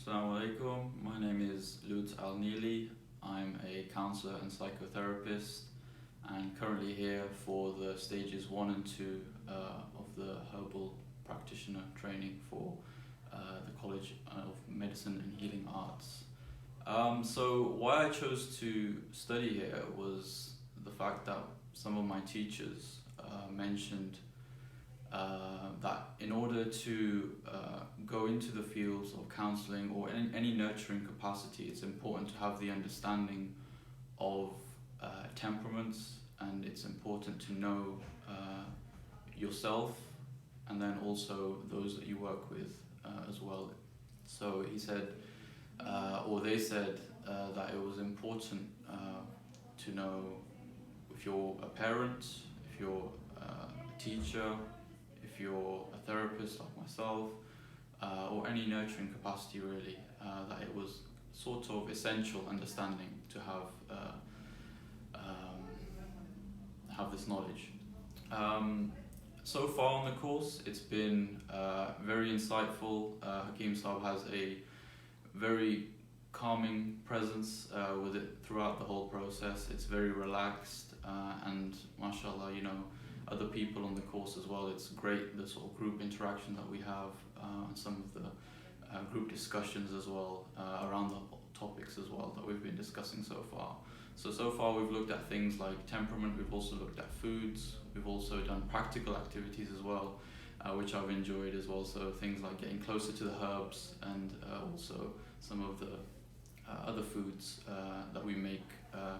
Assalamu alaikum. My name is Lut Al-Nili. I'm a counsellor and psychotherapist and currently here for the stages 1 and 2 of the Herbal Practitioner training for the College of Medicine and Healing Arts. So why I chose to study here was the fact that some of my teachers mentioned that in order to go into the fields of counselling or any nurturing capacity, it's important to have the understanding of temperaments, and it's important to know yourself and then also those that you work with as well. So he said, or they said, that it was important to know if you're a parent, if you're a teacher, if you're a therapist like myself, or any nurturing capacity really, that it was sort of essential understanding to have this knowledge. So far on the course, it's been very insightful. Hakim Sahab has a very calming presence with it throughout the whole process. It's very relaxed, and mashallah, other people on the course as well. It's great, the sort of group interaction that we have, and some of the group discussions as well around the topics as well that we've been discussing so far. So far we've looked at things like temperament, we've also looked at foods, we've also done practical activities as well, which I've enjoyed as well. So things like getting closer to the herbs and also some of the other foods that we make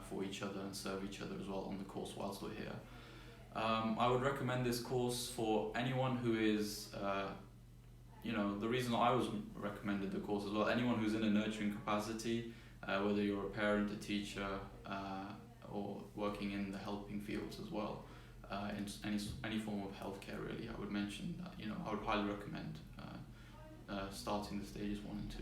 for each other and serve each other as well on the course whilst we're here. I would recommend this course for anyone who is, the reason I was recommended the course as well, anyone who's in a nurturing capacity, whether you're a parent, a teacher, or working in the helping fields as well, in any form of healthcare really, I would mention that, I would highly recommend starting the stages 1 and 2.